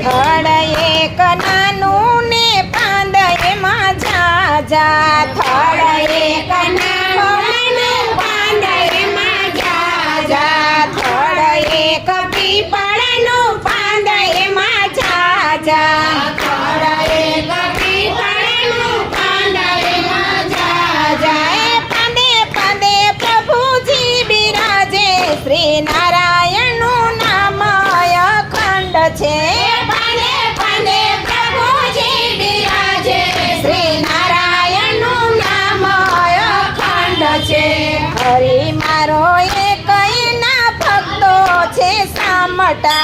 થડ એક નાનું ને પાંદ એમાં ઝાઝા. થડ એક નાનું પાંદ એમાં ઝાઝા. થડ એક પીપળનું પાંદ એમાં ઝાઝા. થડ એક પીપળનું પાંદ એમાં ઝાઝા. એ પાંદે પાંદે પ્રભુજી બિરાજે, શ્રી નારાયણનું નામ અખંડ છે. પાંદે પાંદે પ્રભુજી બિરાજે, શ્રી નારાયણનું નામ અખંડ છે. હરિ મારો એક એના ભક્તો છે સામટા.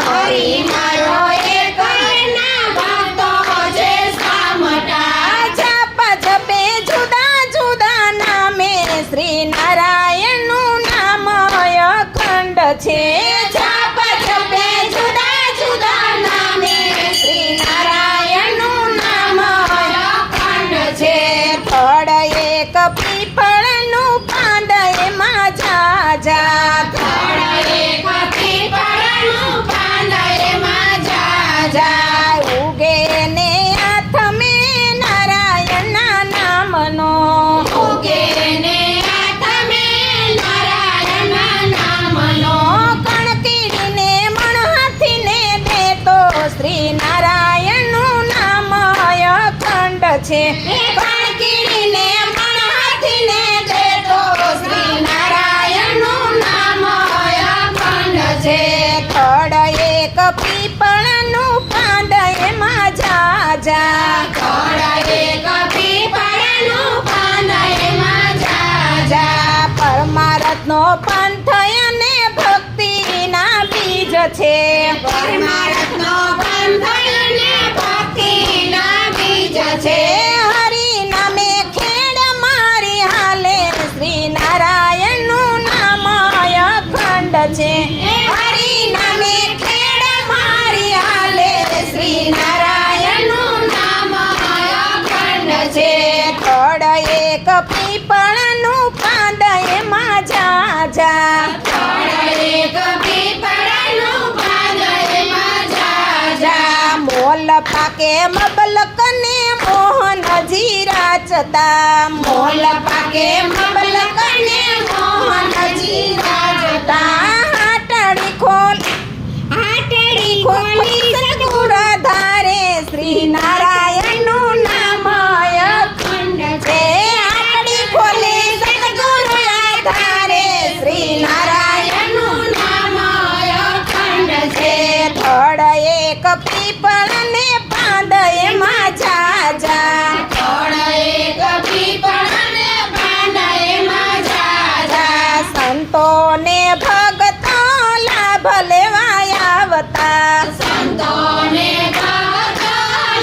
હરિ મારો એક એના ભક્તો છે સામટા. જપ જપે જુદા જુદા નામે, શ્રી નારાયણનું નામ અખંડ છે. જપ જપે જુદા જુદા નામે, શ્રી નારાયણનું નામ અખંડ છે. થડ એક પીપળનું પાંદ એમાં ઝાઝા. થડ એક પીપળનું પાંદ એમાં ઝાઝા. ઉગે ને હાથ મેં નારાયણના નામનો. ઉગે ને હાથ મેં નારાયણના નામનો. કણકીડીને મણહાથીને દેતો, શ્રી નારાયણનું નામ અખંડ છે. કણકીડીને મણહાથીને દેતો, શ્રી નારાયણનું નામ અખંડ છે. થડ એક પીપળનું પાંદ એમાં ઝાઝા. થડ એક પીપળનું પાંદ એમાં ઝાઝા. પરમાર્થનો પંથ અને ભક્તિના બીજ છે. પરમાર્થનો પંથ અને ભક્તિના બીજ છે. હરિ નામે ખેડ મારી હાલે, શ્રી નારાયણનું નામ અખંડ છે. હરિ નામે ખેડ મારી હાલે, શ્રી નારાયણનું નામ અખંડ છે. થડ એક પીપળનું પાંદ એમાં ઝાઝા. થડ એક પીપળનું પાંદ એમાં ઝાઝા. મોલ પાકે મબલક ને મોહનજી રાચતા. મોલ પાકે મબલક ને મોહનજી રાચતા. હાટડી ખોલી સદગુરુ ધારે, શ્રી નારાયણનું નામ અખંડ છે. હાટડી ખોલી સદગુરુ ધારે, શ્રી નારાયણનું નામ અખંડ છે. થડ એક પીપળને પાંદ એમાં ઝાઝા. થડ એક પીપળને પાંદ એમાં ઝાઝા. સંતોને ભગતો લાભ લેવા આવતા. સંતોને ભગતો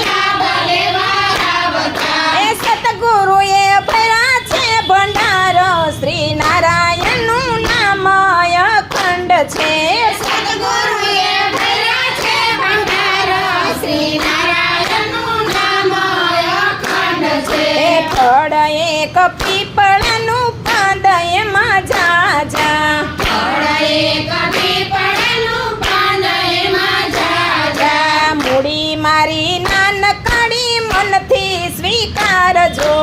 લાભ લેવા આવતા. એ સતગુરુએ ભર્યા છે ભંડારો, શ્રી નારાયણનું નામ અખંડ છે. સતગુરુએ ભર્યા છે ભંડારો, શ્રી નારાયણનું નામ અખંડ છે. થડ એક પીપળનું પાંદ એમાં ઝાઝા. થડ એક પીપળનું પાંદ એમાં ઝાઝા. મૂડી મારી નાનકડી મનથી સ્વીકારજો.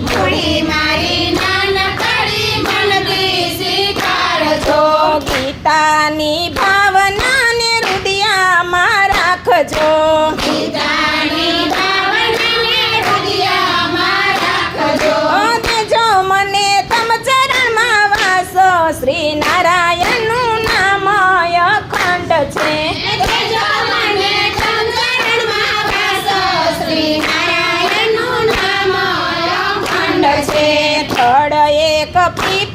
મૂડી મારી નાનકડી મનથી સ્વીકારજો. ગીતાની ભાવનાને હૃદયમાં રાખજો. ગીતાની ભાવનાને હૃદયમાં રાખજો. દેજો મને તમ ચરણમાં વાસો, શ્રી નારાયણનું નામ અખંડ છે. દેજો મને તમ ચરણમાં વાસો, શ્રી નારાયણનું નામ અખંડ છે. થડ એક પીપળનું